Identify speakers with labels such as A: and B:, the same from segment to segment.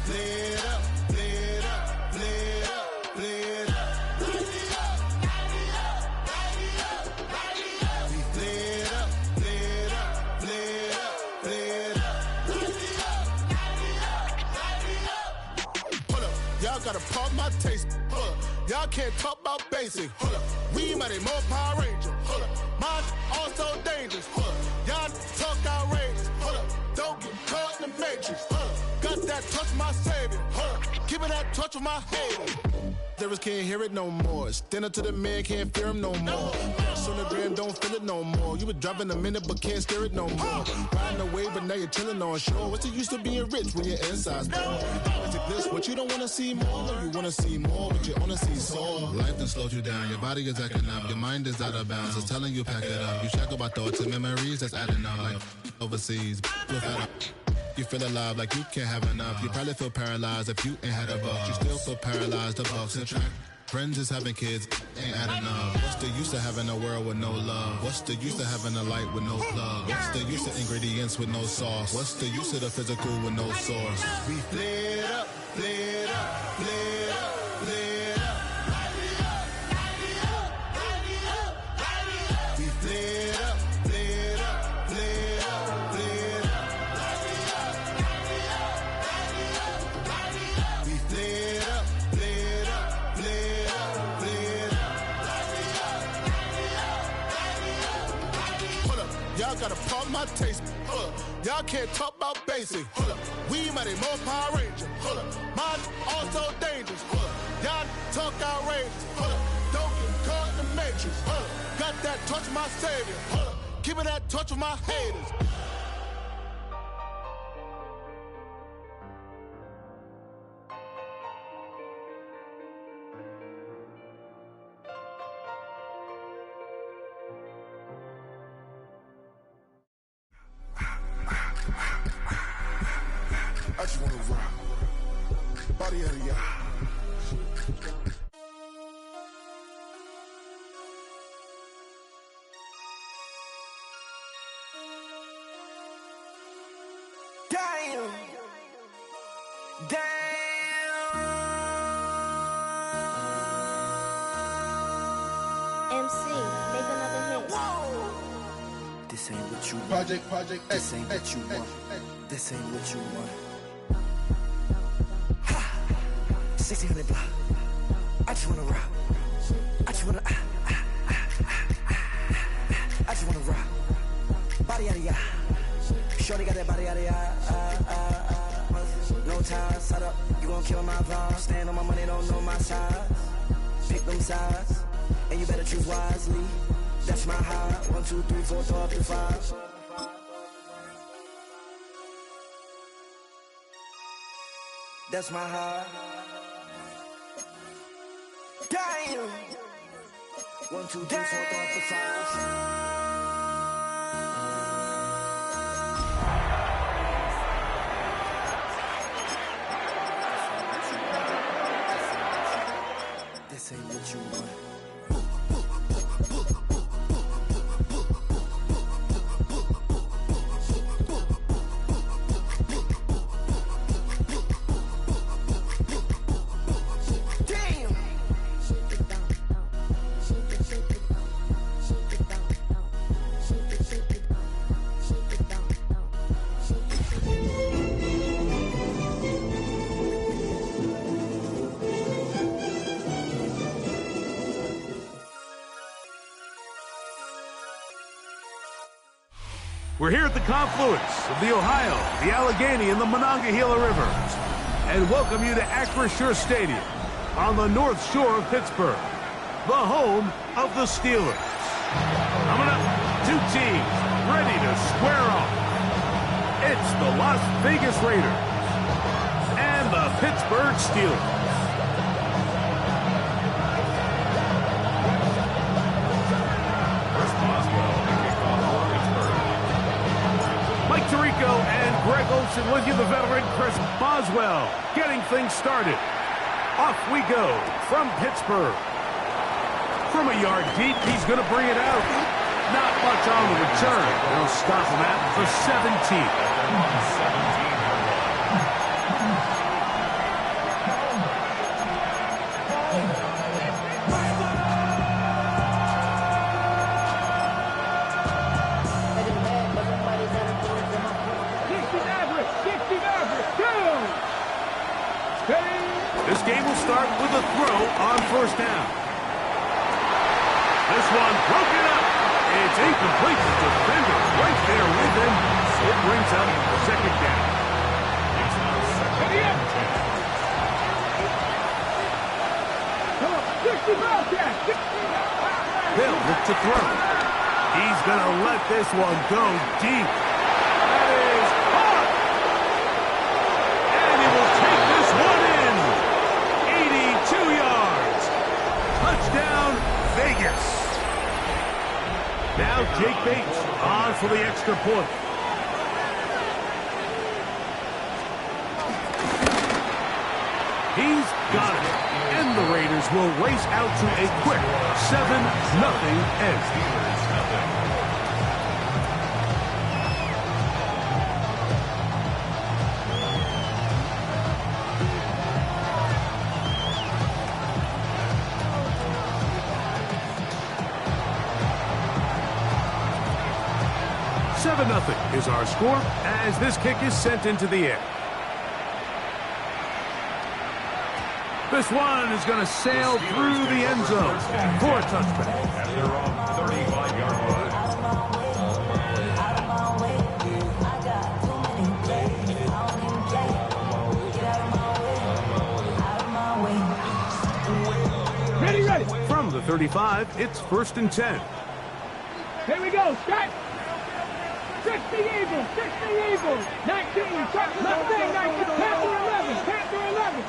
A: lit up, lit up, lit up, lit up. Y'all gotta pump my taste. Y'all can't talk about basic. We mighty more Power Ranger. Mine also dangerous. Y'all talk outrageous. Don't get caught in the matrix. Got that touch of my savior. Give me that touch of my haters. Lyrics can't hear it no more. Stand up to the man, can't fear him no more. On the gram, don't feel it no more. You been driving a minute, but can't steer it no more. Riding away, but now you're chilling on shore. What's the use of being rich when your inside's poor? It's a bliss, what you don't wanna see more. You wanna see more, but you wanna see sore. Life done slowed you down, your body is acting up. Your mind is out of bounds, it's telling you pack it up. You check about thoughts and memories that's adding up. Like overseas, you feel alive like you can't have enough. You probably feel paralyzed if you ain't had a buck. You still feel paralyzed, the bucks and track. Friends is having kids, ain't adding up. What's the use of having a world with no love? What's the use of having a light with no plug? What's the use of ingredients with no sauce? What's the use of the physical with no source? We lit up, lit up, lit up, lit up. We lit up, lit up, lit up, lit up. We lit up, lit up, lit up. Y'all gotta pump my taste. Y'all can't talk about basic. We mighty more Power Ranger. Mine also dangerous. Y'all talk outrageous. Don't get caught in the matrix. Got that touch of my savior. Give me that touch of my haters. I just wanna rock. Body out of y'all. Damn.
B: MC, make another hit.
C: Whoa. This ain't what you want.
A: Project.
C: This ain't what you want. This ain't what you want. 1600 block. I just wanna rock. I just wanna. I just wanna rock. Body out of ya. Shorty got that body out of ya. No time, set up. You gon' kill my vibe. Stand on my money, don't know my size. Pick them sides, and you better choose wisely. That's my high. 1, 2, 3, 4, throw up to 5. That's my high. Damn. 1, 2, 3, 4, throw up to 5. This ain't what you want.
D: We're here at the confluence of the Ohio, the Allegheny, and the Monongahela Rivers, and welcome you to Acrisure Stadium on the North Shore of Pittsburgh, the home of the Steelers. Coming up, two teams ready to square off. It's the Las Vegas Raiders and the Pittsburgh Steelers. Mike Tirico and Greg Olsen with you, the veteran Chris Boswell, getting things started. Off we go from Pittsburgh. From a yard deep, he's going to bring it out. Not much on the return. They'll stop him at the 17. throw on first down. This one broken up. It's incomplete. The defender right there with him. It brings up second down. They'll look to throw. He's going to let this one go deep. That is hard. And he will take this one in. 82 yards. Touchdown, Vegas. Now Jake Bates on for the extra point. He's got it. And the Raiders will race out to a quick 7-0 edge. Nothing is our score as this kick is sent into the air. This one is going to sail through the end zone for a touchback.
B: At their own 35-yard line.
D: Ready. From the 35, it's 1st and 10.
E: Here we go, Scott. 60 Eagles, 60 Eagles. 19, Mustang 19, Panther 11, Panther 11.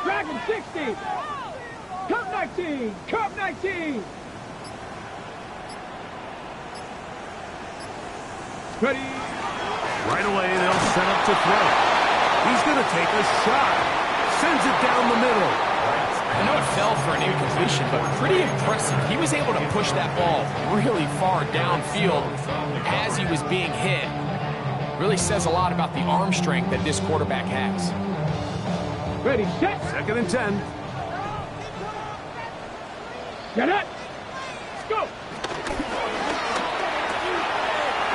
E: Dragon 60. Cup 19, Cup 19. Ready.
D: Right away, they'll set up to throw. He's going to take a shot. Sends it down the middle.
F: I know it fell for an incompletion, but pretty impressive. He was able to push that ball really far downfield as he was being hit. Really says a lot about the arm strength that this quarterback has.
E: Ready, set.
D: 2nd and 10.
E: Get it. Let's go.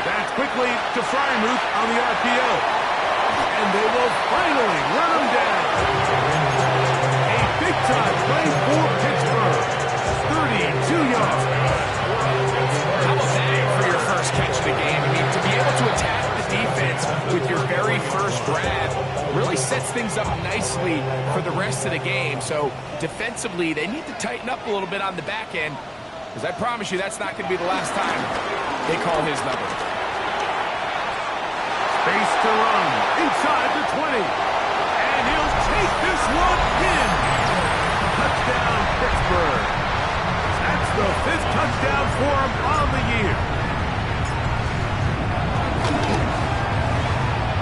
D: That's quickly to Freiermuth on the RPO. And they will finally run him down. Big-time play for Pittsburgh. 32 yards.
F: How about that for your first catch of the game? I mean, to be able to attack the defense with your very first grab really sets things up nicely for the rest of the game. So defensively, they need to tighten up a little bit on the back end, because I promise you that's not going to be the last time they call his number.
D: Space to run inside the 20. And he'll take this one in. Touchdown, Pittsburgh. That's the 5th touchdown for him on the year.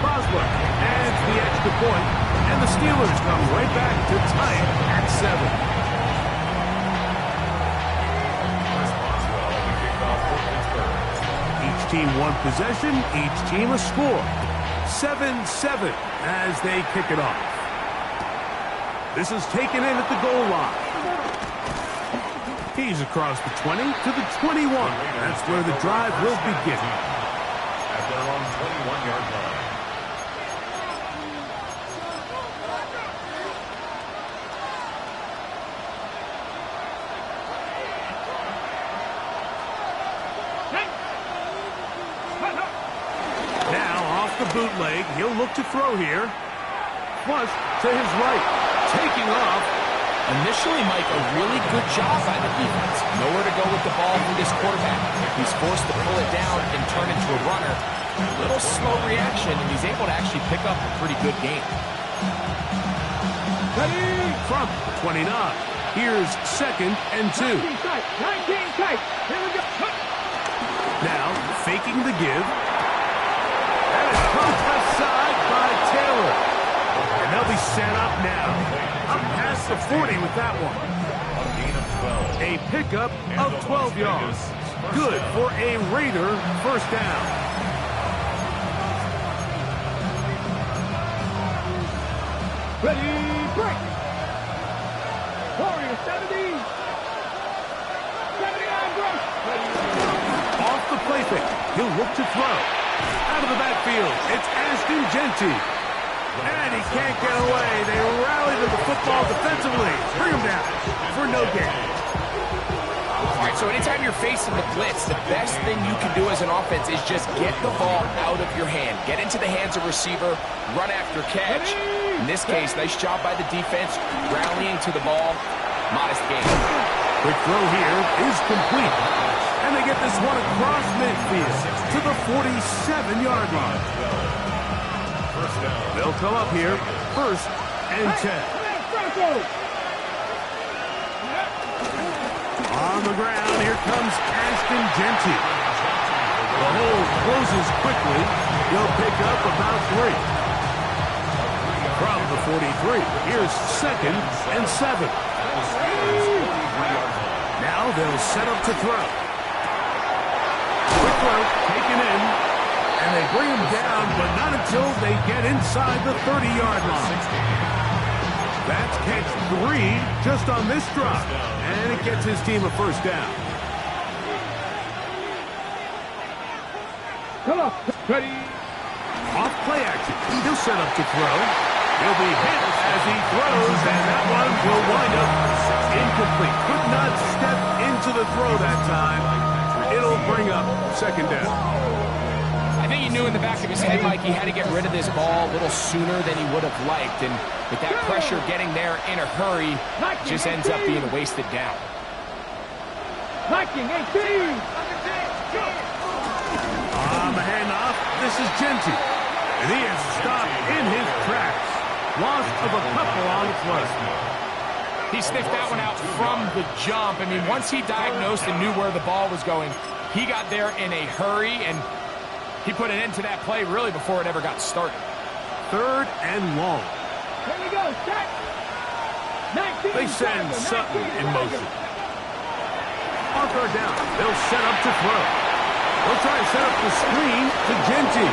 D: Boswell adds the extra point, and the Steelers come right back to tie it at 7. Each team one possession, each team a score. 7-7 as they kick it off. This is taken in at the goal line. He's across the 20 to the 21. That's where the drive will begin.
B: At their own 21-yard line.
D: Now off the bootleg, he'll look to throw here. Flush to his right, taking off.
F: Initially, Mike, a really good job by the defense. Nowhere to go with the ball from this quarterback. He's forced to pull it down and turn into a runner. A little slow reaction, and he's able to actually pick up a pretty good game.
D: Ready from the 29. Here's 2nd and 2.
E: 19 tight, 19 tight. Here we go.
D: Now faking the give. And it's comes aside by Taylor. And they'll be set up now. Up past the 40 with that one. A pickup of 12 yards. Good for a Raider first down.
E: Ready, break. Warrior 70. 79 break.
D: Off the play fake. He'll look to throw. Out of the backfield, it's Ashton Jeanty. And he can't get away. They rally to the football defensively. Bring him down for no gain.
F: All right, so anytime you're facing the blitz, the best thing you can do as an offense is just get the ball out of your hand. Get into the hands of receiver, run after catch. In this case, nice job by the defense, rallying to the ball. Modest gain.
D: Quick throw here is complete. And they get this one across midfield to the 47-yard line. They'll come up here, 1st and 10. On the ground, here comes Ashton Jeanty. The hole closes quickly. He'll pick up about 3. From the 43, here's 2nd and 7. Now they'll set up to throw. Quick throw, taken in, and they bring him down, but not until they get inside the 30-yard line. That's catch 3 just on this drop, and it gets his team a 1st down.
E: Come on, ready.
D: Off play action, he'll set up to throw. He'll be hit as he throws, and that one will wind up incomplete. Could not step into the throw that time. It'll bring up 2nd down.
F: I think he knew in the back of his head, Mike, he had to get rid of this ball a little sooner than he would have liked. And with that pressure getting there in a hurry, just ends up being a wasted down.
E: Viking 18.
D: On the handoff, this is Jeanty. And he is stopped in his tracks. Loss of a couple on the play.
F: He sniffed that one out from the jump. I mean, once he diagnosed and knew where the ball was going, he got there in a hurry, and he put an end to that play really before it ever got started.
D: 3rd and long.
E: Here we go, set. 19.
D: They send Sutton in motion. On 3rd down, they'll set up to throw. They'll try to set up the screen to Jeanty.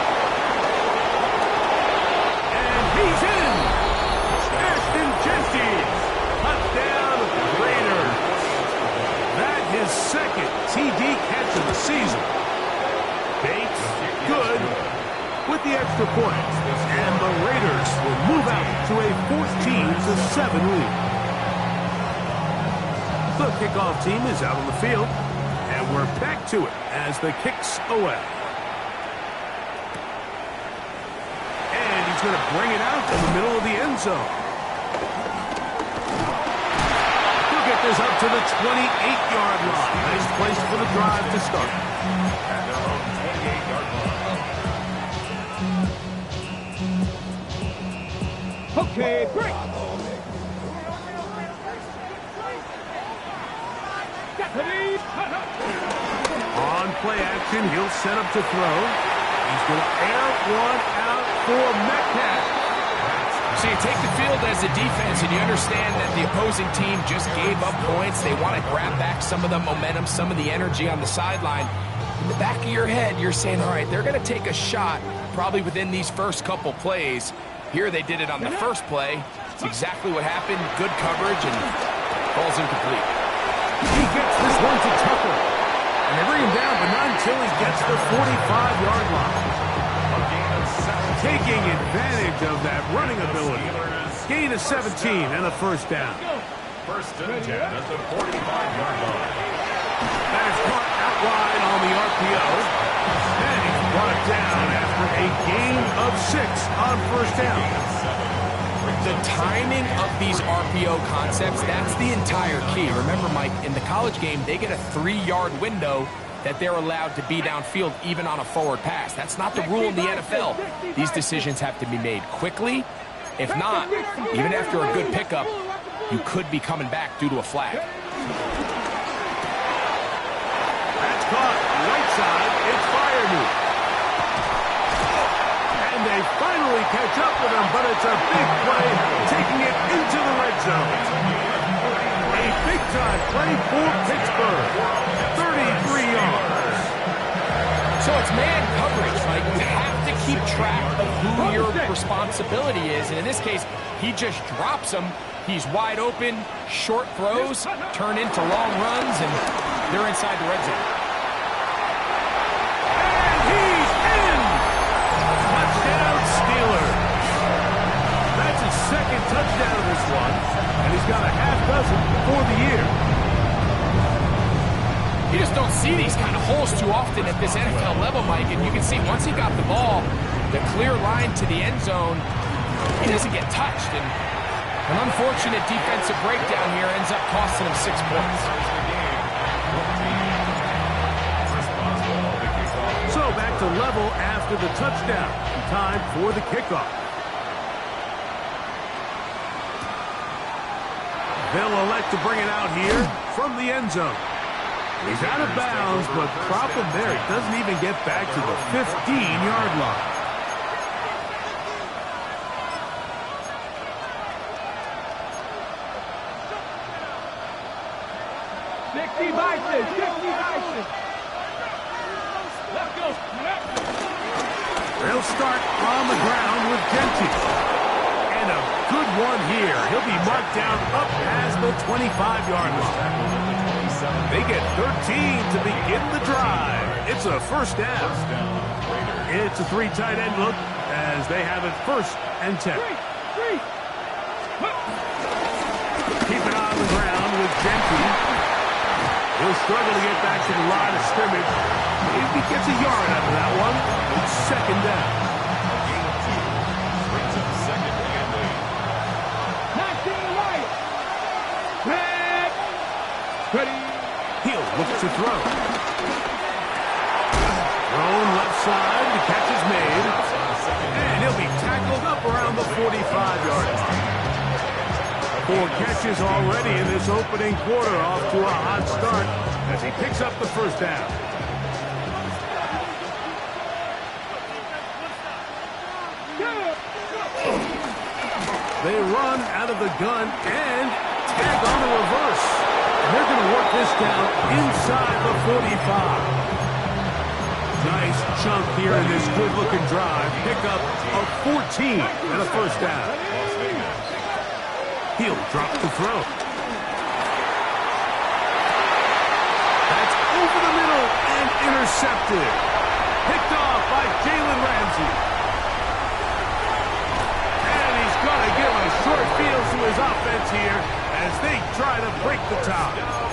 D: And he's in! Ashton Jeanty! Touchdown, Raiders. That his 2nd TD catch of the season. Bates, good, with the extra point. And the Raiders will move out to a 14-7 lead. The kickoff team is out on the field, and we're back to it as the kick's away. And he's going to bring it out in the middle of the end zone. He'll get this up to the 28-yard line. Nice place for the drive to start.
B: At their own 28-yard line.
E: Okay, break.
D: On play action, he'll set up to throw. He's going to air one out for Metcalf.
F: So you take the field as a defense, and you understand that the opposing team just gave up points. They want to grab back some of the momentum, some of the energy on the sideline. In the back of your head, you're saying, all right, they're going to take a shot probably within these first couple plays. Here they did it on the first play. It's exactly what happened. Good coverage, and ball's incomplete.
D: He gets this one to Tucker. And they bring him down, but not until he gets the 45-yard line. Taking advantage of that running ability. Gain of 17 and a 1st down.
B: 1st and 10 at the 45-yard line.
D: That is caught out wide on the RPO. And he's brought down after a gain of 6 on 1st down.
F: The timing of these RPO concepts, that's the entire key. Remember, Mike, in the college game, they get a 3-yard window that they're allowed to be downfield even on a forward pass. That's not the rule in the NFL. These decisions have to be made quickly. If not, even after a good pickup, you could be coming back due to a flag.
D: That's caught right side. It's Freiermuth. And they finally catch up with him, but it's a big play, taking it into the red zone. A big-time play for Pittsburgh. 33 yards.
F: So it's man coverage, right? You have to keep track of who your responsibility is. And in this case, he just drops him. He's wide open, short throws, turn into long runs, and they're inside the red zone.
D: And he's in! Touchdown, Steelers. one, and he's got a half dozen for the year.
F: You just don't see these kind of holes too often at this NFL level, Mike, and you can see once he got the ball, the clear line to the end zone, he doesn't get touched, and an unfortunate defensive breakdown here ends up costing him 6 points.
D: So back to level after the touchdown. Time for the kickoff. They'll elect to bring it out here from the end zone. He's out of bounds, but problem there, it doesn't even get back to the 15-yard line. They'll start on the ground with Genty. And a good one here. He'll be marked down up past the 25-yard line. They get 13 to begin the drive. It's a first down. It's a three tight end look as they have it 1st and 10. Keep it on the ground with Genty. He'll struggle to get back to the line of scrimmage. If he gets a yard out of that one, it's 2nd down.
B: Brings up 2nd and 8.
E: Ready.
D: He'll look to throw. Thrown left side, the catch is made. And he'll be tackled up around the 45-yard line. 4 catches already in this opening quarter, off to a hot start as he picks up the 1st down. They run out of the gun and tag on the reverse. And they're going to work this down inside the 45. Nice chunk here in this good-looking drive. Pick up of 14 and a 1st down. He'll drop the throw. That's over the middle and intercepted. Picked off by Jalen Ramsey. And he's going to give a short field to his offense here as they try to break the tie.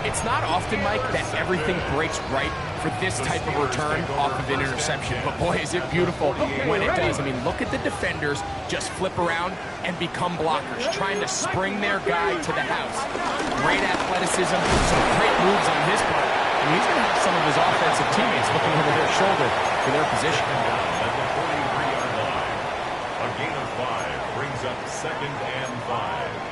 F: It's not often, Mike, that everything breaks right for this type of return off of an interception. But boy, is it beautiful when it does. I mean, look at the defenders just flip around and become blockers, trying to spring their guy to the house. Great athleticism, some great moves on his part. And he's going to have some of his offensive teammates looking over their shoulder for their position.
B: At the 43-yard line, a gain of 5 brings up 2nd and 5.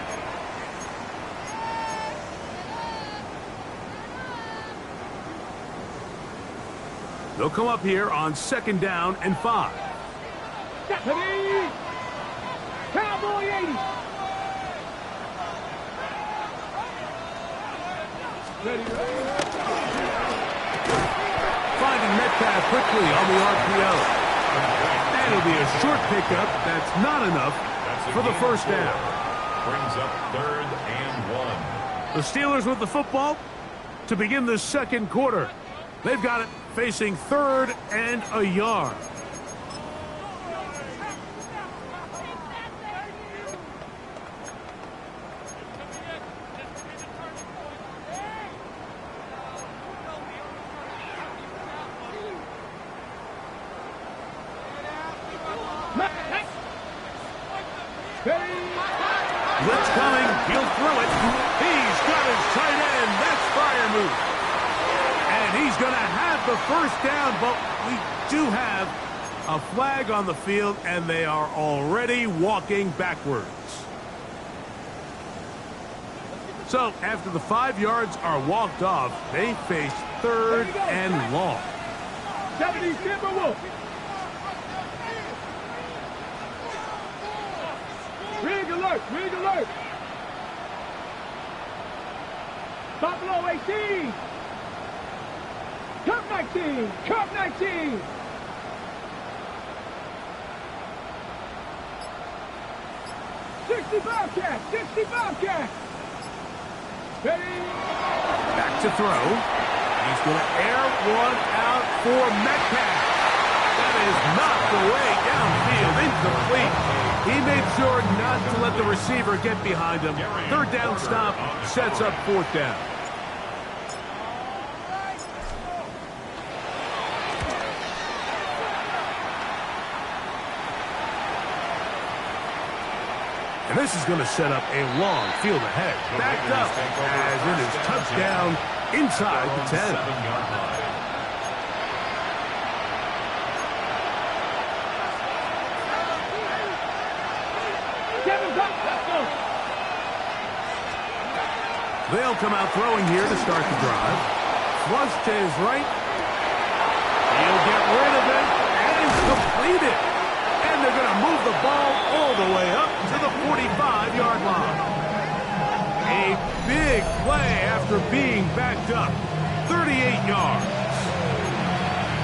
D: They'll come up here on 2nd down and 5.
E: Cowboy 80.
D: Finding Metcalf quickly on the RPO. And it'll be a short pickup. That's not enough for the 1st down.
B: Brings up 3rd and 1.
D: The Steelers with the football to begin the 2nd quarter. They've got it facing 3rd and a yard. Blitz coming. He'll throw it. He's got his tight end. That's Freiermuth. And he's going to have the 1st down, but we do have a flag on the field, and they are already walking backwards. So after the 5 yards are walked off, they face 3rd and long.
E: 70 Timberwolf. Rig alert, rig alert. Buffalo 18. Cup 19, Cup 19. Bobcat, 60 Bobcat. Ready?
D: Back to throw. He's going to air one out for Metcalf. That is knocked away downfield, incomplete. He made sure not to let the receiver get behind him. Third down stop sets up fourth down. And this is going to set up a long field ahead. Backed up as it is touchdown inside the 10. They'll come out throwing here to start the drive. Flush to his right. He'll get rid of it and complete it. And they're going to move the ball all the way up to the 45-yard line. A big play after being backed up. 38 yards.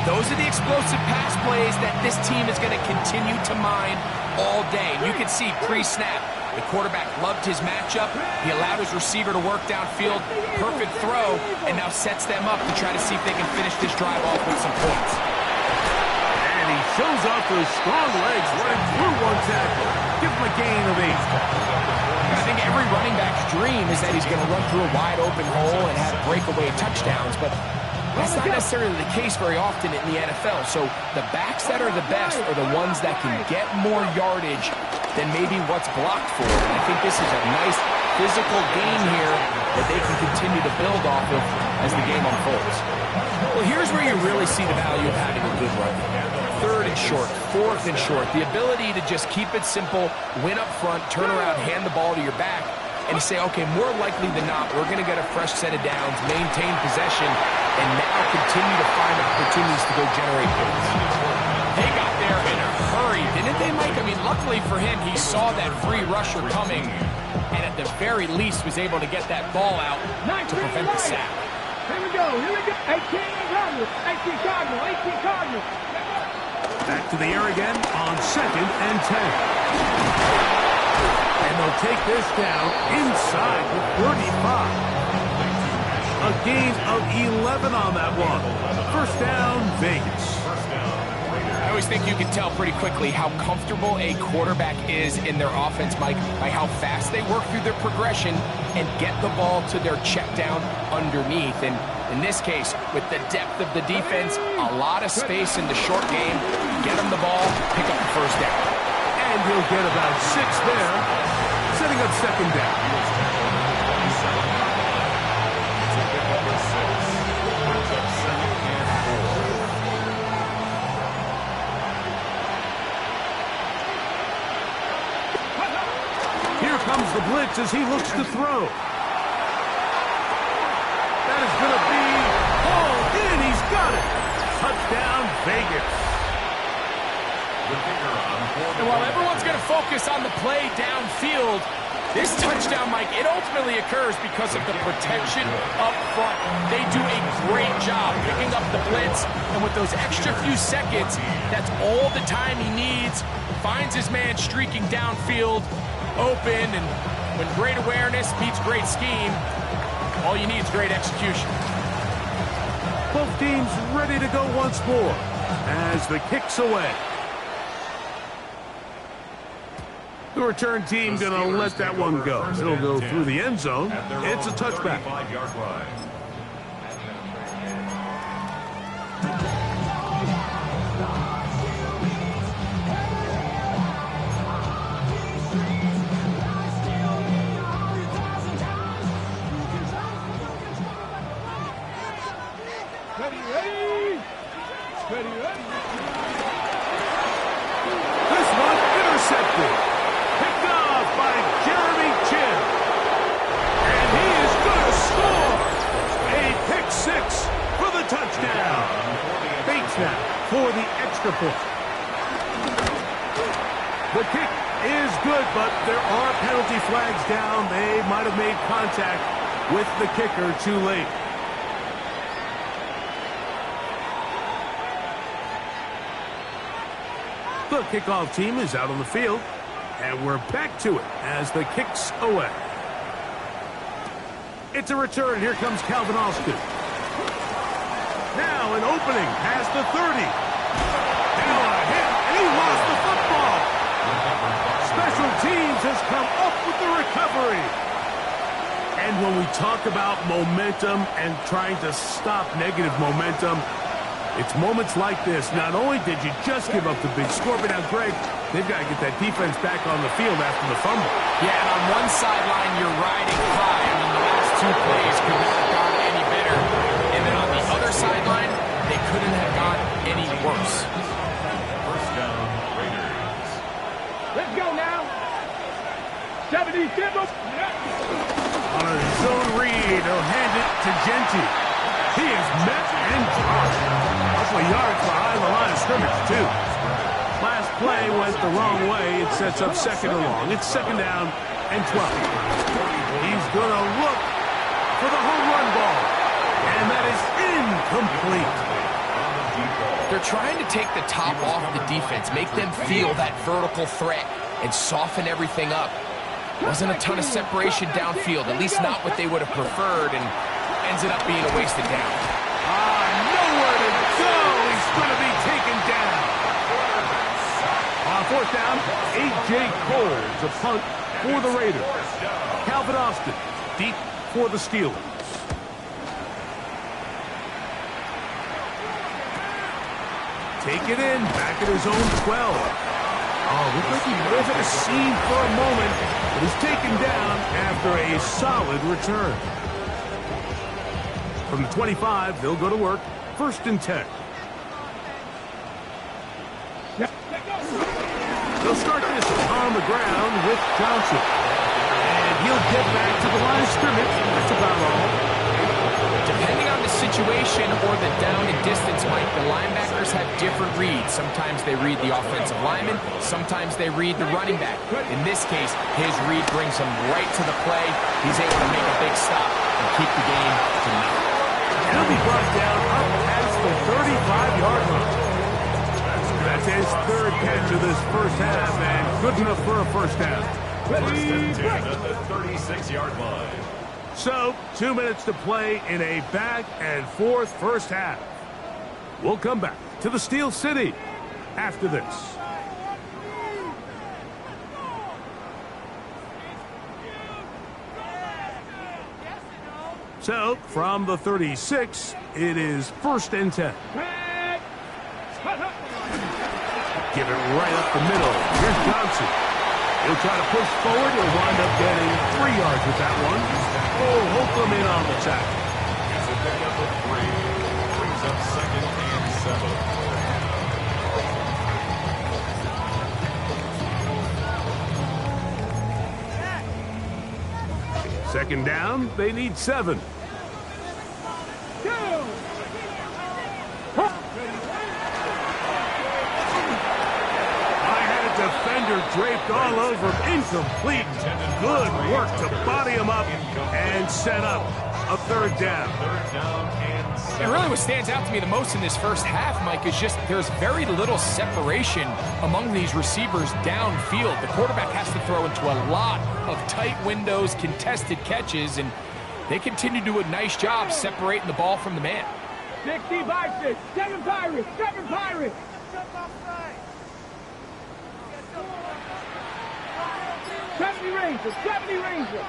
F: Those are the explosive pass plays that this team is going to continue to mine all day. You can see pre-snap, the quarterback loved his matchup. He allowed his receiver to work downfield. Perfect throw, and now sets them up to try to see if they can finish this drive off with some points.
D: And he shows off those strong legs running through one tackle. Give him a gain of 8.
F: I think every running back's dream is that he's going to run through a wide open hole and have breakaway touchdowns, but that's not necessarily the case very often in the NFL. So the backs that are the best are the ones that can get more yardage than maybe what's blocked for. And I think this is a nice physical gain here that they can continue to build off of as the game unfolds. Well, here's where you really see the value of having a good run. Third and short, fourth and short. The ability to just keep it simple, win up front, turn around, hand the ball to your back, and say, okay, more likely than not, we're going to get a fresh set of downs, maintain possession, and now continue to find opportunities to go generate points. They got there in a hurry, didn't they, Mike? I mean, luckily for him, he saw that free rusher coming, and at the very least was able to get that ball out to prevent the sack.
E: Here we go, 18 Cardinals, 18 Cardinals, 18 Cardinals.
D: Back to the air again on 2nd and 10. And they'll take this down inside the 35. A gain of 11 on that one. First down, Vegas.
F: I always think you can tell pretty quickly how comfortable a quarterback is in their offense, Mike, by how fast they work through their progression and get the ball to their check down underneath. And in this case, with the depth of the defense, a lot of space in the short game, get them the ball, pick up the first down.
D: And he'll get about 6 there, setting up 2nd down. Here comes the blitz as he looks to throw. That is going to be hauled in. He's got it. Touchdown, Vegas.
F: And while everyone's going to focus on the play downfield, this touchdown, Mike, it ultimately occurs because of the protection up front. They do a great job picking up the blitz, and with those extra few seconds, that's all the time he needs. Finds his man streaking downfield, open, and when great awareness meets great scheme, all you need is great execution.
D: Both teams ready to go once more as the kick's away. The return team going to let that one go. It'll go through the end zone. It's a touchback. This one intercepted. Picked off by Jeremy Chinn. And he is going to score. A pick 6 for the touchdown. Bates now for the extra point. The kick is good, but there are penalty flags down. They might have made contact with the kicker too late. The kickoff team is out on the field, and we're back to it as the kick's away. It's a return. Here comes Calvin Austin. Now an opening past the 30. a hit, and he lost the football. Special teams has come up with the recovery. And when we talk about momentum and trying to stop negative momentum, it's moments like this. Not only did you just give up the big score, but now, Greg, they've got to get that defense back on the field after the fumble.
F: Yeah, and on one sideline, you're riding high. I mean, the last two plays could not have gone any better. And then on the other sideline, they couldn't have gone any worse.
B: First down, Raiders.
E: Let's go now. 70 Dibbles.
D: On a zone read, he'll hand it to Genty. He is met and dropped. Couple of yards behind the line of scrimmage, too. Last play went the wrong way. It sets up second and long. It's second down and 12. He's going to look for the home run ball. And that is incomplete.
F: They're trying to take the top off the defense, make them feel that vertical threat, and soften everything up. Wasn't a ton of separation downfield, at least not what they would have preferred, and ends it up being a wasted down.
D: Nowhere to go. He's going to be taken down. On fourth down, A.J. Cole to punt for the Raiders. Calvin Austin deep for the Steelers. Take it in, back at his own 12. Oh, looked like he may have had a seam for a moment, but is taken down after a solid return. From the 25, they'll go to work. First and 10. They'll start this on the ground with Johnson. And he'll get back to the line of scrimmage. That's about all.
F: Depending on the situation or the down and distance, Mike, the linebackers have different reads. Sometimes they read the offensive lineman. Sometimes they read the running back. In this case, his read brings him right to the play. He's able to make a big stop and keep the game to nothing.
D: He'll be brought down up past the 35-yard line. That's his third catch of this first half, and good enough for a first down.
B: First and 10 at the 36-yard line.
D: So, 2 minutes to play in a back-and-forth first half. We'll come back to the Steel City after this. So, from the 36, it is first and 10. Give it right up the middle. Here's Johnson. He'll try to push forward. He'll wind up getting 3 yards with that one. Oh, Holcomb in on the tackle.
B: It's a pickup of 3. Brings up second and 7.
D: Second down, they need 7. Defender draped all over him. Incomplete. Good work to body him up and set up a third down.
F: And really what stands out to me the most in this first half, Mike, is just there's very little separation among these receivers downfield. The quarterback has to throw into a lot of tight windows, contested catches, and they continue to do a nice job separating the ball from the man.
E: 60 by 6. 7 Pirates. 7 Pirates. 70 Rangers. 70 Rangers.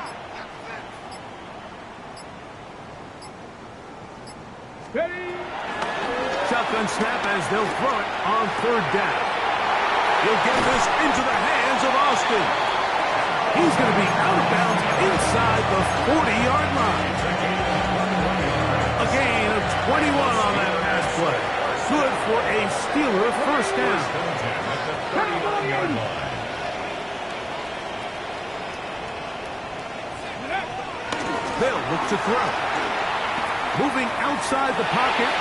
E: Ready.
D: Shotgun snap as they'll throw it on third down. He'll get this into the hands of Austin. He's going to be out of bounds inside the 40-yard line. A gain of 21 on that pass play. Good for a Steeler first down. They'll look to throw. Moving outside the pocket.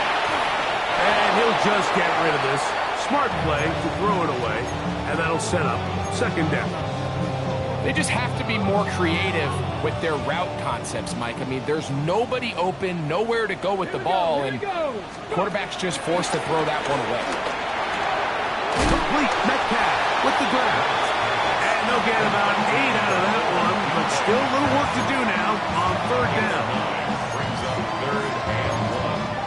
D: And he'll just get rid of this. Smart play to throw it away. And that'll set up second down.
F: They just have to be more creative with their route concepts, Mike. I mean, there's nobody open, nowhere to go with the ball, and quarterback's just forced to throw that one away.
D: Complete Metcalf with the grab. And they'll get about 8 out of that one, but still a little work to do now on third down.
B: Brings up third and 1.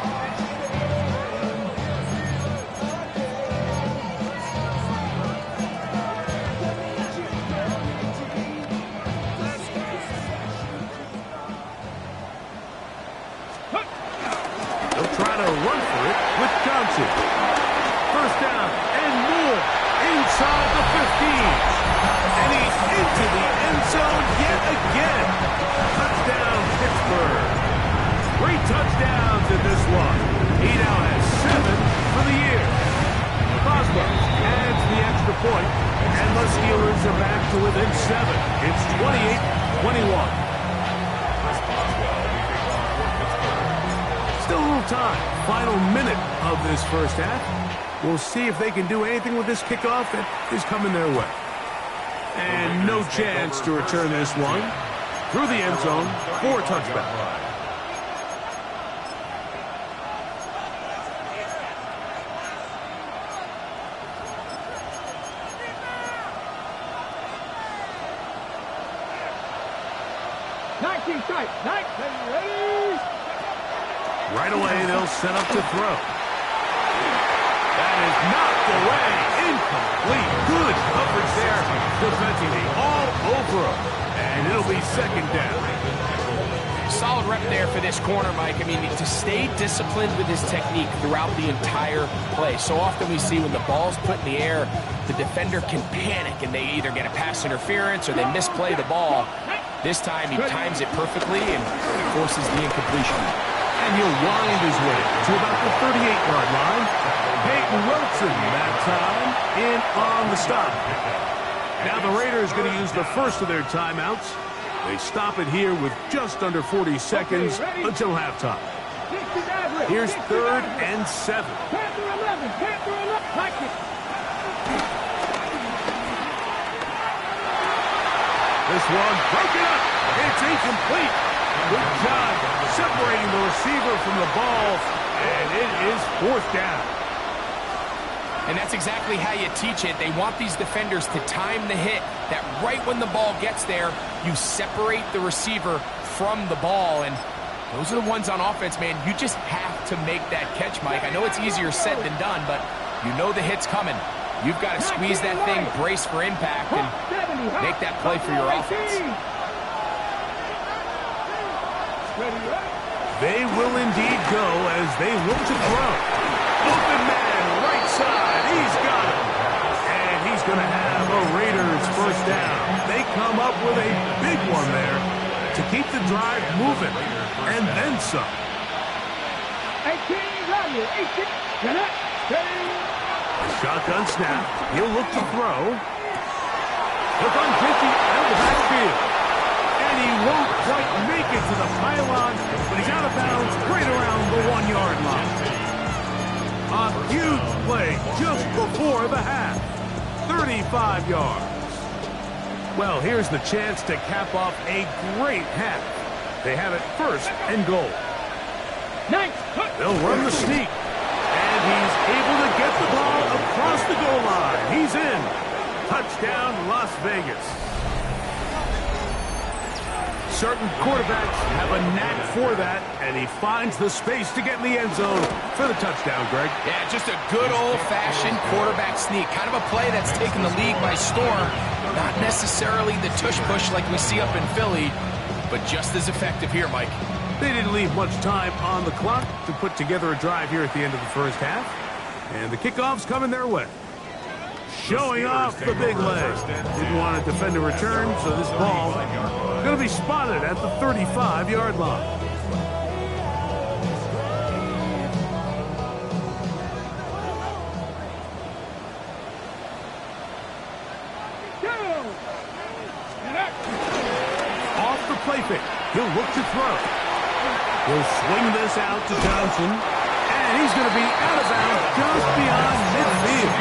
D: try to run for it with Johnson. First down and more inside the 15. And he's into the end zone yet again. Touchdown, Pittsburgh. 3 touchdowns in this one. He now has 7 for the year. Boswell adds the extra point, and the Steelers are back to within 7. It's 28-21. Still a little time. Final minute of this first half. We'll see if they can do anything with this kickoff that is coming their way. And no chance to return this one. Through the end zone for a touchback. Right away, they'll set up to throw. That is knocked away. Incomplete. Good coverage there. Defensively all over him. And it'll be second down.
F: Solid rep there for this corner, Mike. I mean, to stay disciplined with his technique throughout the entire play. So often we see when the ball's put in the air, the defender can panic and they either get a pass interference or they misplay the ball. This time he times it perfectly and forces the incompletion.
D: And he'll wind his way to about the 38-yard line. Peyton Wilson that time in on the stop. Now the Raiders going to use the first of their timeouts. They stop it here with just under 40 seconds until halftime. Here's 3rd and 7.
E: Panther 11, Panther 11, like it.
D: This one broken up. It's incomplete. Good job separating the receiver from the ball, and it is 4th down.
F: And that's exactly how you teach it. They want these defenders to time the hit, that right when the ball gets there, you separate the receiver from the ball. And those are the ones on offense, man. You just have to make that catch, Mike. I know it's easier said than done, but you know the hit's coming. You've got to squeeze that thing, brace for impact, and make that play for your offense.
D: They will indeed go as they look to throw. Open man, right side, he's got him. And he's going to have a Raiders first down. They come up with a big one there to keep the drive moving, and then some.
E: 18,
D: Shotgun snap. He'll look to throw. Look on 50 out of the backfield. And he won't quite make it to the pylon, but he's out of bounds right around the 1-yard line. A huge play just before the half. 35 yards. Well, here's the chance to cap off a great half. They have it 1st and goal. They'll run the sneak. And he's able to get the ball across the goal line. He's in. Touchdown, Las Vegas. Certain quarterbacks have a knack for that, and he finds the space to get in the end zone for the touchdown, Greg.
F: Yeah, just a good old-fashioned quarterback sneak. Kind of a play that's taken the league by storm. Not necessarily the tush-push like we see up in Philly, but just as effective here, Mike.
D: They didn't leave much time on the clock to put together a drive here at the end of the first half. And the kickoff's coming their way. Showing off the big leg. Didn't want to defend a return, so this ball going to be spotted at the 35-yard line. Off the play fake. He'll look to throw. He'll swing this out to Johnson, and he's going to be out of bounds just beyond midfield.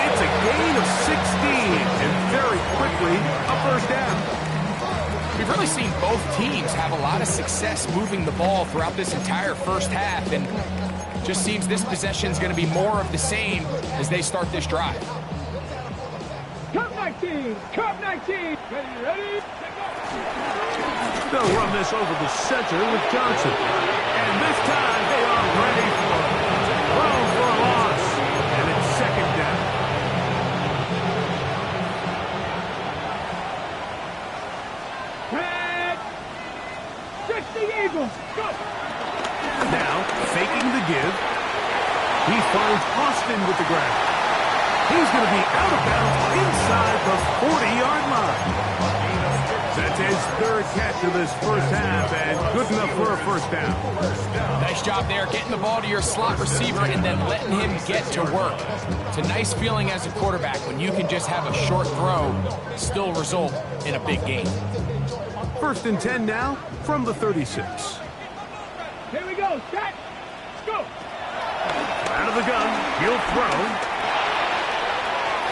D: It's a gain of 16, and very quickly a first down.
F: We've really seen both teams have a lot of success moving the ball throughout this entire first half, and just seems this possession is going to be more of the same as they start this drive.
E: Cup 19, Cup 19. Ready?
D: They'll run this over the center with Johnson. And this time they are ready for it. Thrown for a loss. And it's second down.
E: Red. 60 Eagles. Go.
D: Now now, faking the give. He finds Austin with the grab. He's going to be out of bounds inside the 40-yard line. That's his third catch of this first half, and good enough for a first down.
F: Nice job there, getting the ball to your slot receiver and then letting him get to work. It's a nice feeling as a quarterback when you can just have a short throw, still result in a big game.
D: 1st and 10 now from the 36.
E: Here we go, set, go.
D: Out of the gun, he'll throw.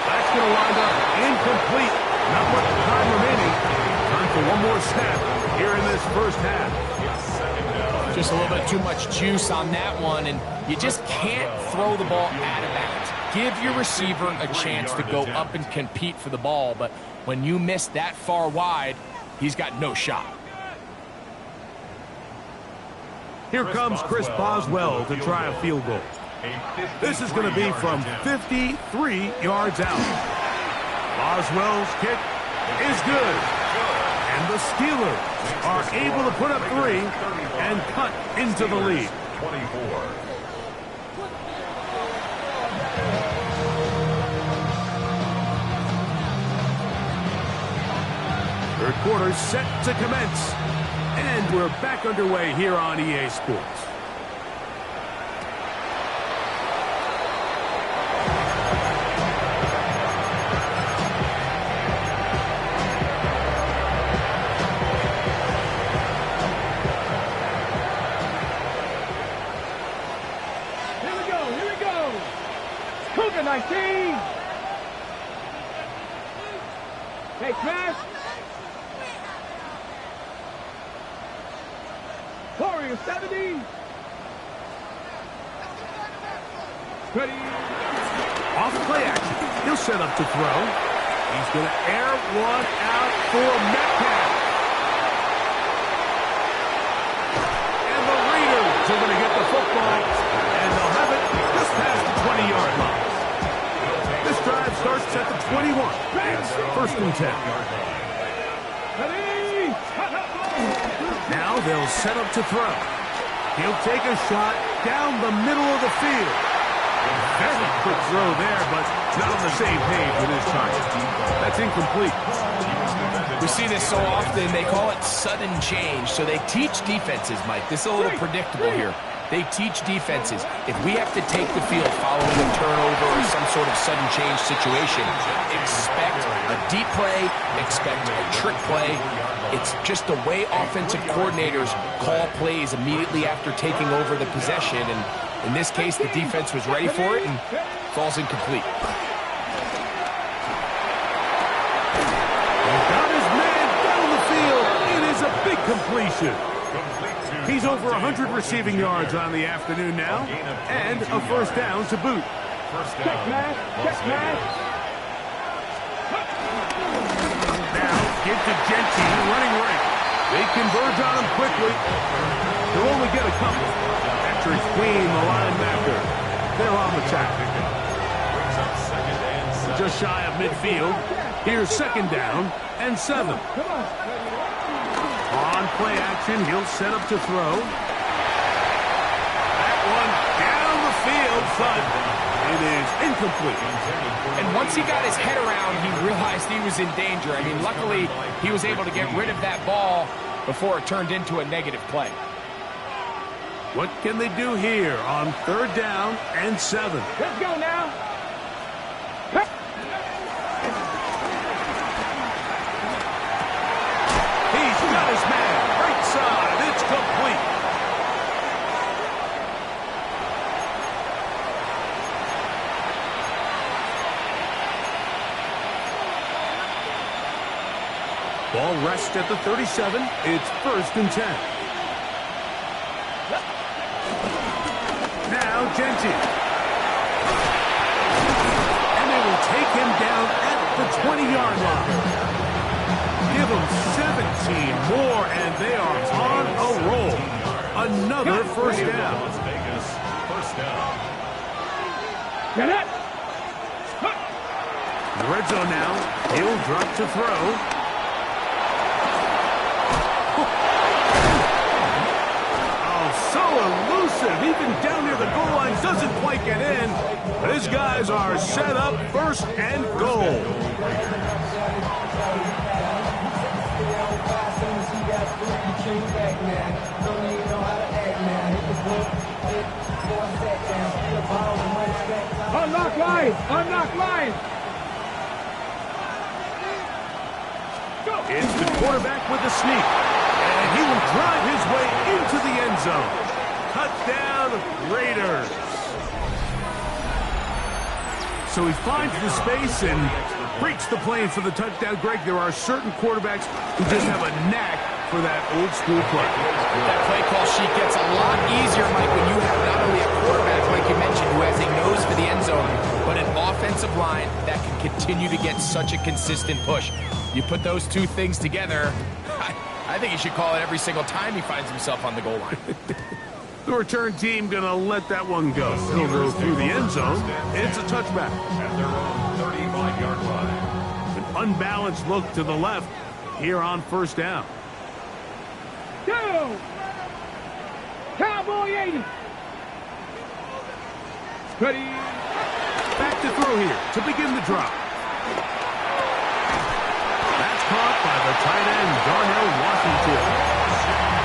D: That's going to wind up incomplete. Not much time remaining. Time for one more snap here in this first half.
F: Just a little bit too much juice on that one, and you just can't throw the ball out of bounds. Give your receiver a chance to go up and compete for the ball, but when you miss that far wide, he's got no shot.
D: Here comes Chris Boswell to try a field goal. This is going to be from 53 yards out. Boswell's kick is good. And the Steelers are able to put up 3 and cut into the lead.
B: 24.
D: Third quarter set to commence. And we're back underway here on EA Sports.
E: Here we go. Cougar 19. Hey, smash. Warrior 70. Ready.
D: Off play action. He'll set up to throw. He's going to air one out for Metcalf. And the Raiders are going to get the football, and they'll have it just past the 20-yard line. This drive starts at the 21. It's 1st and 10.
E: Ready.
D: Now they'll set up to throw. He'll take a shot down the middle of the field. Very quick throw there, but not on the same page with his target. That's incomplete.
F: We see this so often, they call it sudden change. So they teach defenses, Mike. This is a little predictable here. They teach defenses, if we have to take the field following a turnover or some sort of sudden change situation, expect a deep play, expect a trick play. It's just the way offensive coordinators call plays immediately after taking over the possession. And in this case, the defense was ready for it and falls incomplete.
D: Got his man down the field. It is a big completion. He's over 100 receiving yards on the afternoon now, and a first down to boot.
E: Check smash.
D: Now, get to Gentry running right. They converge on him quickly. He'll only get a couple. Patrick Queen, the linebacker. They're on the tack. Just shy of midfield. Here's 2nd down and 7.
E: Come on.
D: On play action, he'll set up to throw. That one down the field, but it is incomplete.
F: And once he got his head around, he realized he was in danger. I mean, luckily, he was able to get rid of that ball before it turned into a negative play.
D: What can they do here on 3rd down and 7?
E: Let's go now.
D: He's got his man. Right side. It's complete. Ball rests at the 37. It's 1st and 10. Now Gentry. And they will take him down at the 20-yard line. Give them 17 more, and they are on a roll. Another first down.
B: Las Vegas, first down.
E: Get it.
D: Red zone now. He'll drop to throw. Oh, so elusive. even down near the goal line, doesn't quite get in. These guys are set up first and goal.
E: Unlock line! Unlock line!
D: It's the quarterback with a sneak, and he will drive his way into the end zone. Touchdown, Raiders. So he finds the space and breaks the plane for the touchdown. Greg, there are certain quarterbacks who just have a knack for that old school play.
F: That play call sheet gets a lot easier, Mike, when you have not only a quarterback, like you mentioned, who has a nose for the end zone, but an offensive line that can continue to get such a consistent push. You put those two things together, I think he should call it every single time he finds himself on the goal line.
D: The return team going to let that one go. He'll go through the end zone. It's a touchback.
B: At their own 35-yard line.
D: An unbalanced look to the left here on first down.
E: Two! Cowboy 80! Ready!
D: Back to throw here to begin the drop. That's caught by the tight end, Darnell Washington.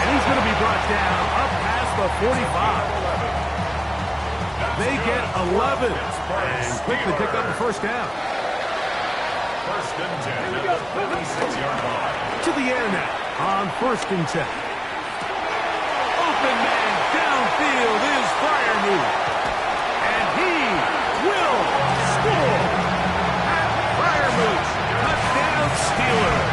D: And he's going to be brought down up past the 45. They get 11 and quickly pick up the first down.
B: First and 10 at the 36-yard line.
D: To the air now on first and 10. Open man downfield is Freiermuth. And he will score. Freiermuth, touchdown Steelers.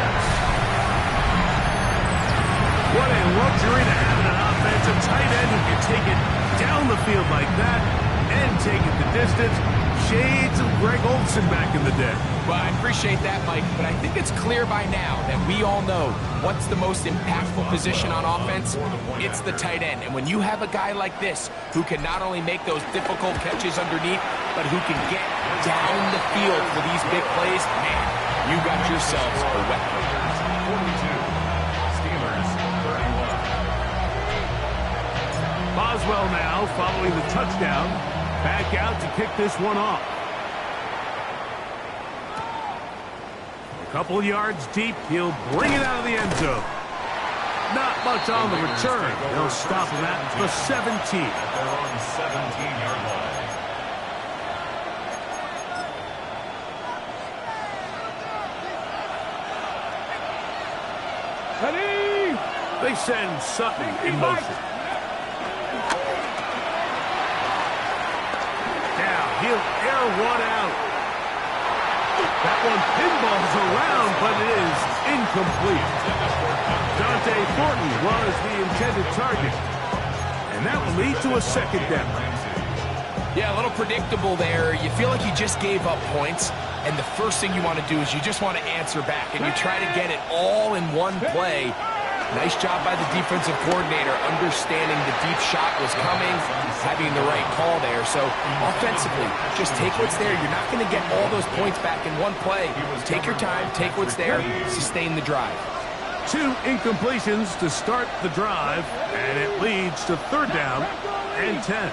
D: What a luxury to have an offensive tight end who can take it down the field like that and take it the distance. Shades of Greg Olsen back in the day.
F: Well, I appreciate that, Mike, but I think it's clear by now that we all know what's the most impactful position on offense. It's the tight end. And when you have a guy like this who can not only make those difficult catches underneath, but who can get down the field for these big plays, man, you got yourselves a weapon.
B: 42. Steelers 31.
D: Boswell now following the touchdown. Back out to kick this one off. A couple yards deep, he'll bring it out of the end zone. Not much on the return. They'll stop him at the 17.
B: At their own 17-yard line.
E: Ready!
D: They send Sutton in motion. Now he'll air one out. That one pinballs around, but it is incomplete. Dante Thornton was the intended target. And that will lead to a second down.
F: Yeah, a little predictable there. You feel like you just gave up points, and the first thing you want to do is you just want to answer back, and you try to get it all in one play. Nice job by the defensive coordinator, understanding the deep shot was coming, having the right call there. So offensively, just take what's there. You're not going to get all those points back in one play. Take your time, take what's there, sustain the drive.
D: 2 incompletions to start the drive, and it leads to third down and 10.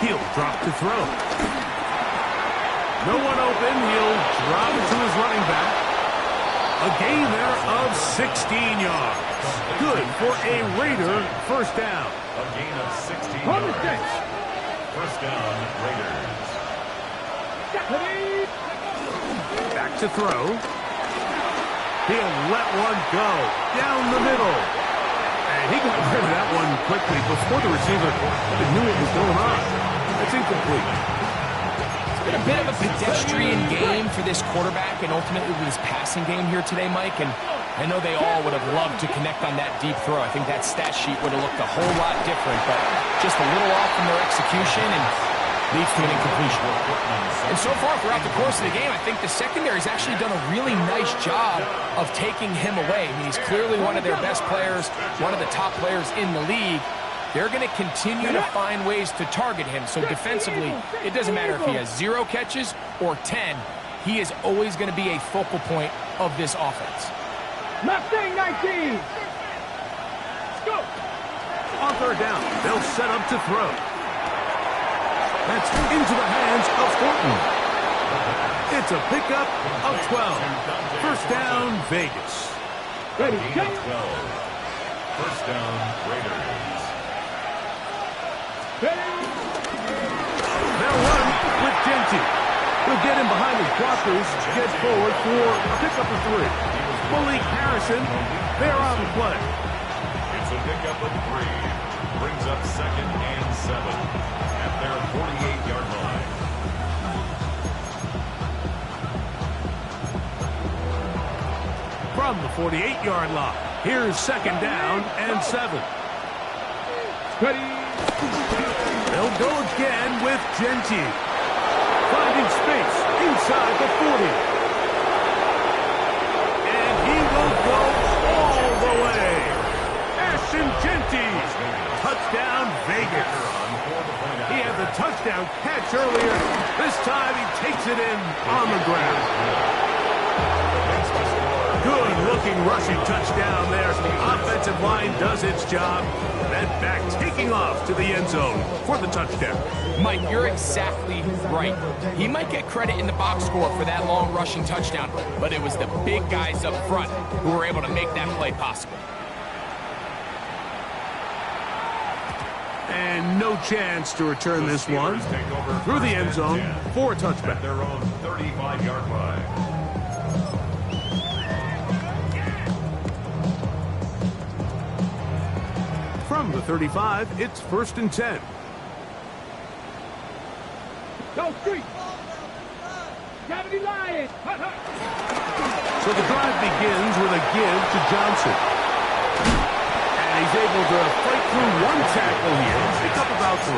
D: He'll drop to throw. No one open. He'll drop it to his running back. A gain there of 16 yards. Good for a Raider first down.
B: A gain of 16 yards. First down, Raiders.
D: Back to throw. He'll let one go down the middle. And he got rid of that one quickly before the receiver knew what was going on. That's incomplete.
F: Been a bit of a pedestrian game for this quarterback and ultimately this passing game here today, Mike. And I know they all would have loved to connect on that deep throw. I think that stat sheet would have looked a whole lot different, but just a little off from their execution and leads to an incompletion. And so far throughout the course of the game, I think the secondary's actually done a really nice job of taking him away. I mean, he's clearly one of their best players, one of the top players in the league. They're going to continue to find ways to target him. So defensively, it doesn't matter if he has 0 catches or 10. He is always going to be a focal point of this offense.
E: Mustang 19. Let's go.
D: On third down. They'll set up to throw. That's into the hands of Thornton. It's a pickup of 12. First down, Vegas.
E: Ready,
B: Gain of
E: go.
B: 12. First down, Raiders.
D: They'll run with Genty. He'll get in behind his blockers, get forward for a pickup of 3. Malik Harrison, they're on the play.
B: It's a pickup of 3. Brings up second and 7 at their 48-yard line.
D: From the 48-yard line, here's second down and 7.
E: Ready.
D: They'll go again with Genty. Finding space inside the 40. And he will go all the way. Ashton Genty. Touchdown, Vegas. He had the touchdown catch earlier. This time he takes it in on the ground. Good-looking rushing touchdown there. The offensive line does its job. That back taking off to the end zone for the touchdown.
F: Mike, you're exactly right. He might get credit in the box score for that long rushing touchdown, but it was the big guys up front who were able to make that play possible.
D: And no chance to return this one through the end zone for a touchback.
B: At their own 35-yard line.
D: From the 35, it's first and 10.
E: Go street. Gravity Lion.
D: So the drive begins with a give to Johnson. And he's able to fight through one tackle here. Pick up about 3.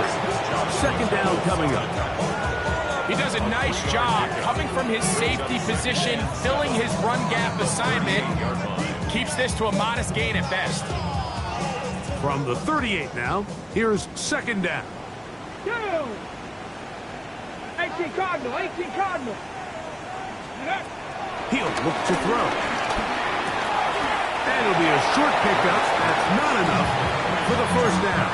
D: Second down coming up.
F: He does a nice job coming from his safety position, filling his run gap assignment. Keeps this to a modest gain at best.
D: From the 38 now, here's second down.
E: 2. 18 Cardinal. 18 Cardinal.
D: He'll look to throw. And it'll be a short pickup. That's not enough for the first down.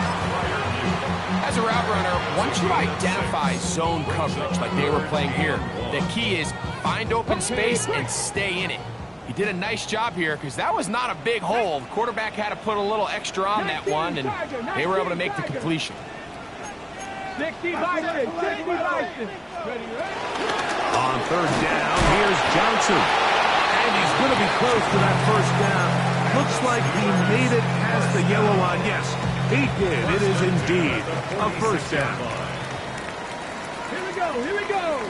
F: As a route runner, once you identify zone coverage like they were playing here, the key is find open space and stay in it. He did a nice job here because that was not a big hole. The quarterback had to put a little extra on that one, and they were able to make the completion.
E: 60 Bison. 60 Bison.
D: On third down, here's Johnson. And he's going to be close to that first down. Looks like he made it past the yellow line. Yes, he did. It is indeed a first down.
E: Here we go. Here we go.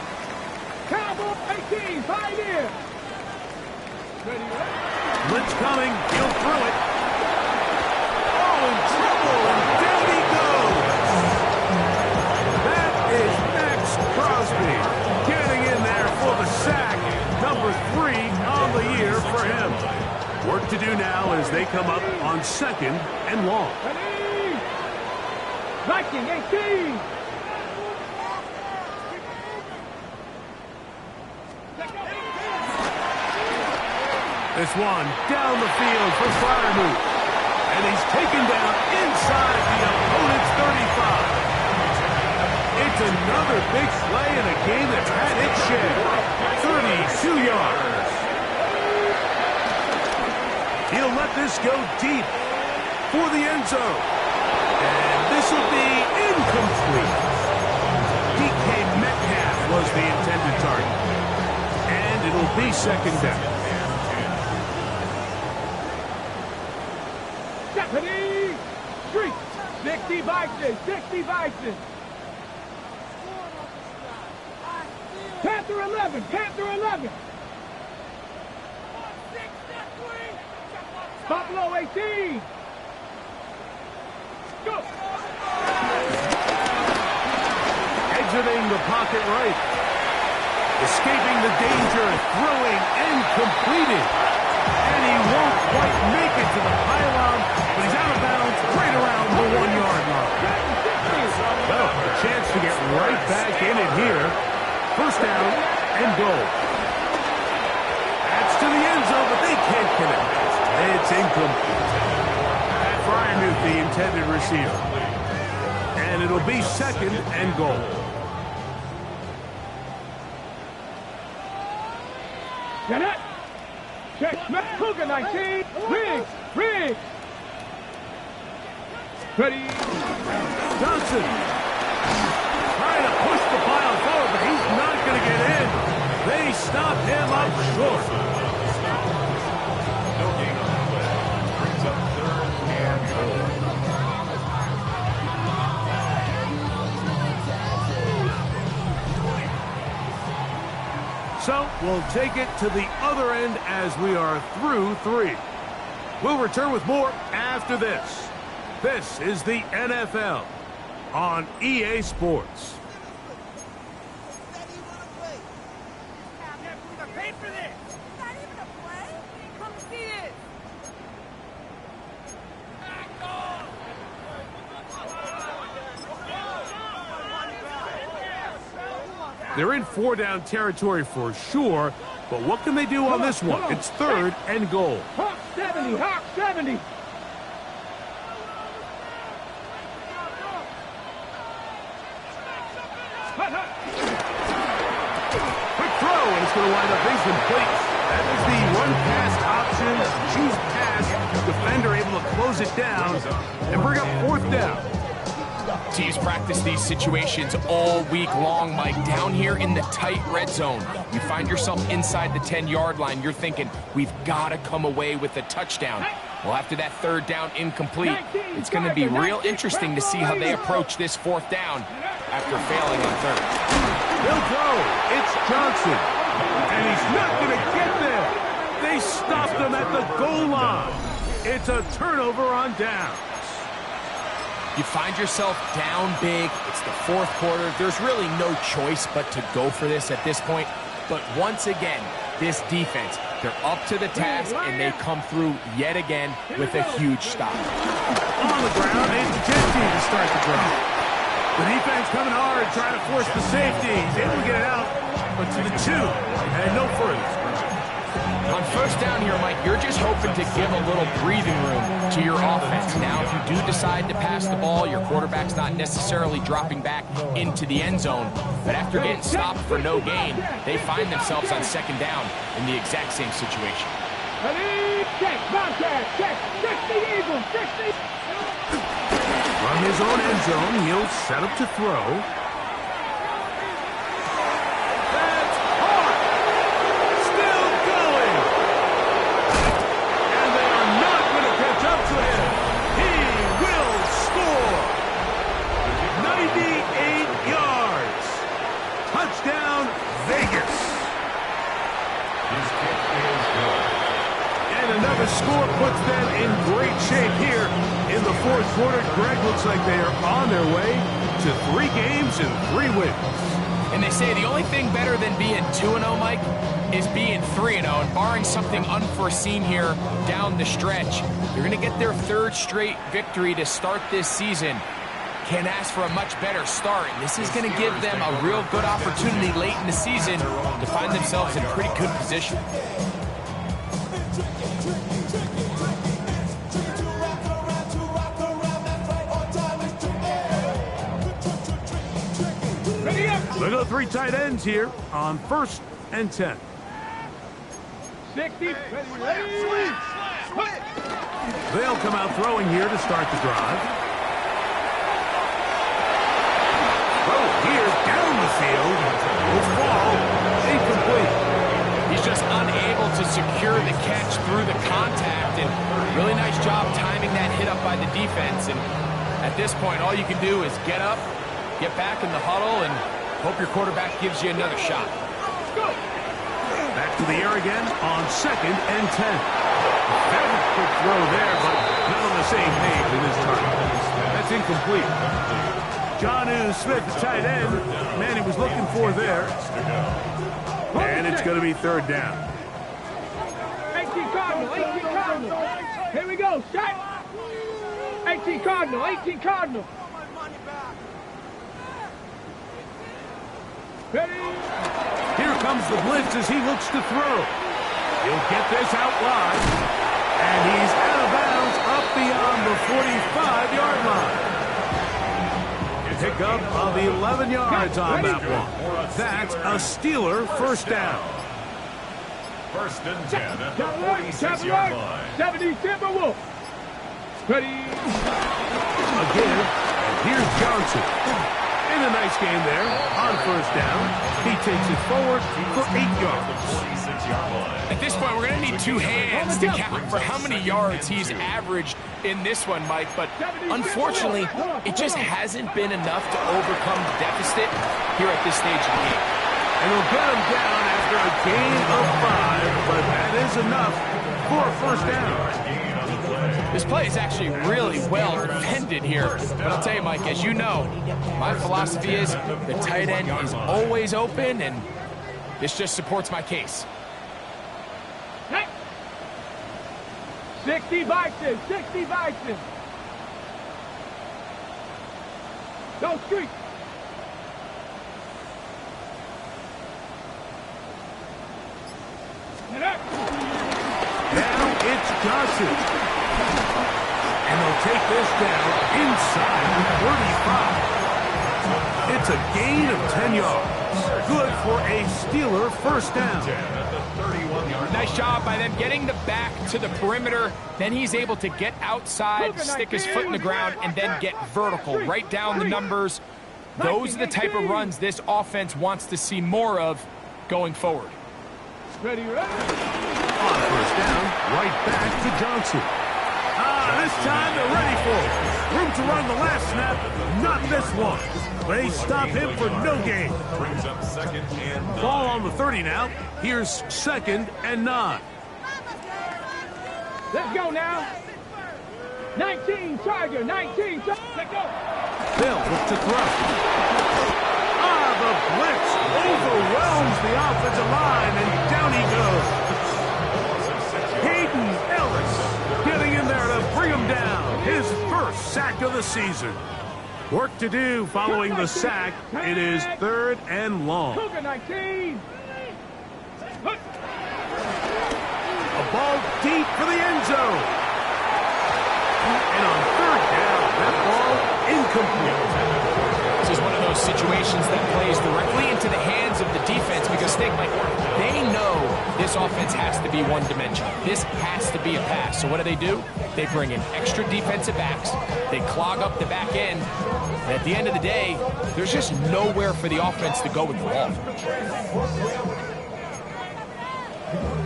E: Cowboy 18. Pioneer.
D: Blitz coming. He'll throw it. Oh, in trouble, and down he goes. That is Max Crosby getting in there for the sack. Number 3 on the year for him. Work to do now as they come up on second and long.
E: Ready. Viking 18.
D: This one down the field for Freiermuth. And he's taken down inside the opponent's 35. It's another big play in a game that's had its share. 32 yards. He'll let this go deep for the end zone. And this will be incomplete. DK Metcalf was the intended target. And it'll be second down.
E: Stephanie Street. 60 Bison. 60 Bison. Panther 11. Panther 11. Buffalo 18. Go.
D: Exiting the pocket right. Escaping the danger, throwing and completing. And he won't quite make it to the pylon, but he's out of bounds right around the 1-yard line. Well, a chance to get right back in it here. First down and goal. That's to the end zone, but they can't connect. It's incomplete. Pat Freiermuth underneath the intended receiver. And it'll be 2nd and goal.
E: Get it. Check. Cougar 19. Riggs. Ready.
D: Johnson trying to push the pile forward, but he's not going to get in. They stop him up short.
B: No gain on the play. Brings up 3rd and goal.
D: So we'll take it to the other end as we are through 3. We'll return with more after this. This is the NFL on EA Sports.
G: Paid for this. It's not even a play. Come see this.
D: They're in 4-down territory for sure, but what can they do on this one? It's 3rd and goal.
E: Hawk 70. Hawk 70.
D: Quick throw, and it's going to wind up incomplete. That is the run-pass option. Choose pass. Defender able to close it down and bring up 4th down.
F: Teams practice these situations all week long, Mike. Down here in the tight red zone, you find yourself inside the 10-yard line. You're thinking, we've got to come away with a touchdown. Well, after that 3rd down incomplete, it's going to be real interesting to see how they approach this 4th down after failing on 3rd.
D: He'll throw. It's Johnson. And he's not going to get there. They stopped him at the goal line. It's a turnover on downs.
F: You find yourself down big. It's the 4th quarter. There's really no choice but to go for this at this point. But once again, this defense, they're up to the task, and they come through yet again with a huge stop.
D: On the ground, it's Genty to start the drive. The defense coming hard, trying to force the safety. He's able to get it out, but to the 2, and no further.
F: On 1st down here, Mike, you're just hoping to give a little breathing room to your offense. Now, if you do decide to pass the ball, your quarterback's not necessarily dropping back into the end zone. But after getting stopped for no gain, they find themselves on 2nd down in the exact same situation.
E: Ready. Check. Bobcat. Check. 60 Eagles. 60.
D: From his own end zone, he'll set up to throw. That's hard. Still going. And they are not going to catch up to him. He will score. 98 yards. Touchdown, Vegas.
B: His kick is good.
D: And another score puts them in great shape here in the 4th quarter. Greg, looks like they are on their way to 3 games and 3 wins.
F: And they say the only thing better than being 2-0, Mike, is being 3-0. And barring something unforeseen here down the stretch, they're going to get their 3rd straight victory to start this season. Can't ask for a much better start. And this is going to give them a real good opportunity late in the season to find themselves in pretty good position.
D: Look at the 3 tight ends here on 1st and 10.
E: 60. Ready.
D: They'll come out throwing here to start the drive. Throw here down the field. Will fall incomplete.
F: He's just unable to secure the catch through the contact, and really nice job timing that hit up by the defense. And at this point, all you can do is get up, get back in the huddle, and hope your quarterback gives you another shot.
E: Let's go.
D: Back to the air again on 2nd and 10. Very quick throw there, but not on the same page in this time. That's incomplete. Jonnu Smith, the tight end, man he was looking for there. And it's going to be 3rd down.
E: 18 Cardinal. 18 Cardinal. Here we go. Shot. 18 Cardinal. 18 Cardinal. Ready.
D: Here comes the blitz as he looks to throw. He'll get this out wide. And he's out of bounds up beyond the 45-yard line. Pick up of 11 yards on that one. That's a Steeler first down.
B: First and 10 at the 46-yard line.
E: 70 Timberwolves. Ready.
D: Again, and here's Johnson. In a nice game there on first down. He takes it forward for 8 yards.
B: 46-yard line.
F: At this point, we're going to need two hands to count for how many yards he's averaged in this one, Mike. But unfortunately, it just hasn't been enough to overcome the deficit here at this stage of the game.
D: And he'll get him down after a gain of 5, but that is enough for a first down.
F: This play is actually really well defended here. But I'll tell you, Mike, as you know, my philosophy is the tight end is always open, and this just supports my case.
E: 60 Bison, 60 Bison. Go street.
D: Now it's Johnson. And they'll take this down inside the 35. It's a gain of 10 yards. Good for a Steeler first down.
F: Nice job by them getting the back to the perimeter. Then he's able to get outside, stick his foot in the ground, and then get vertical. Right down the numbers. Those are the type of runs this offense wants to see more of going forward.
E: Ready, ready.
D: On first down, right back to Johnson. This time they're ready for it. Room to run the last snap, not this one. They stop him for no gain.
B: Brings up second and 9.
D: Ball on the 30 now. Here's second and 9.
E: Let's go now. 19 Charger, 19 Charger. Let's go.
D: Bill look to throw. The blitz overwhelms the offensive line, and down he goes. Hayden Ellis getting in there to bring him down. His first sack of the season. Work to do following the sack. It is 3rd and long.
E: Cougar 19.
D: A ball deep for the end zone. And on 3rd down, that ball incomplete.
F: This is one of those situations that plays directly into the hands of the defense because they know this offense has to be one-dimensional. This has to be a pass. So what do? They bring in extra defensive backs. They clog up the back end. And at the end of the day, there's just nowhere for the offense to go with the ball.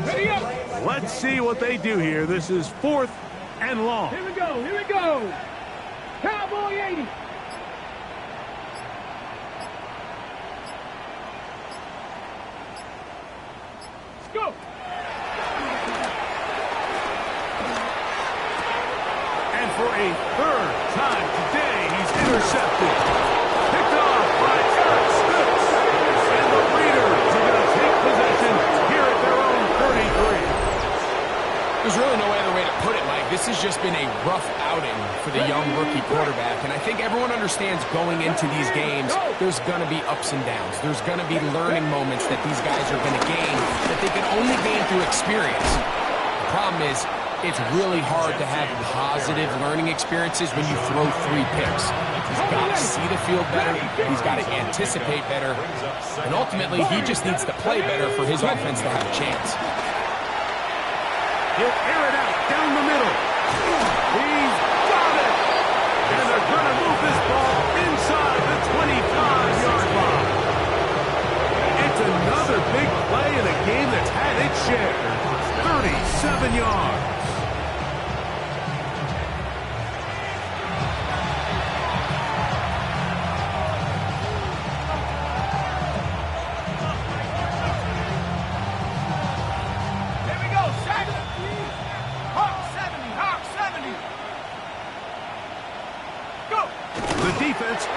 E: Ready up.
D: Let's see what they do here. This is 4th and long.
E: Here we go, here we go. Cowboy 80. Go!
D: And for a 3rd time today, he's intercepted. Picked off by Eric Stutz. And the Raiders are going to take possession here at their own 33.
F: There's really no other way to put it, Mike. This has just been a rough outing for the young rookie quarterback. And I think everyone understands going into these games, there's going to be ups and downs. There's going to be learning moments that these guys are going to gain that they can only gain through experience. The problem is, it's really hard to have positive learning experiences when you throw 3 picks. He's got to see the field better. He's got to anticipate better. And ultimately, he just needs to play better for his offense to have a chance.
D: He'll air it out down the middle. He's got it. And they're going to move this ball inside the 25-yard line. It's another big play in a game that's had its share. 37 yards.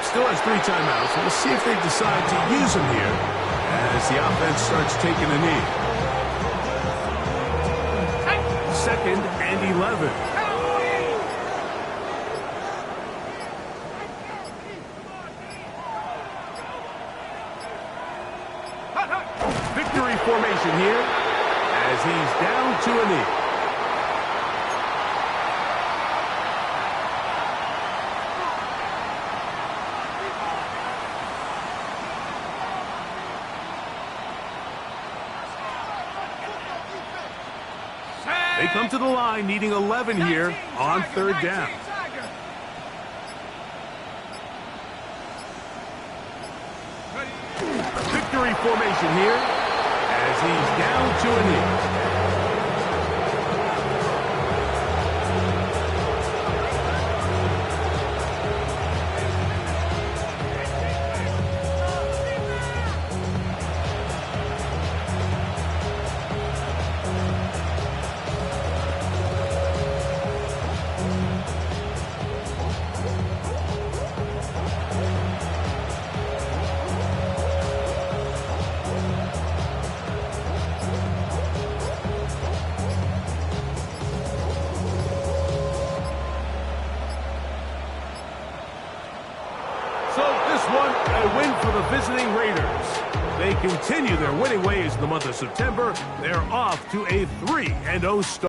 D: Still has 3 timeouts. We'll see if they decide to use them here as the offense starts taking a knee. 2nd and 11. Victory formation here as he's down to a knee. They come to the line needing 11 here on third down. Victory formation here as he's down to a knee. So this one, a win for the visiting Raiders. They continue their winning ways in the month of September. They're off to a 3-0 start.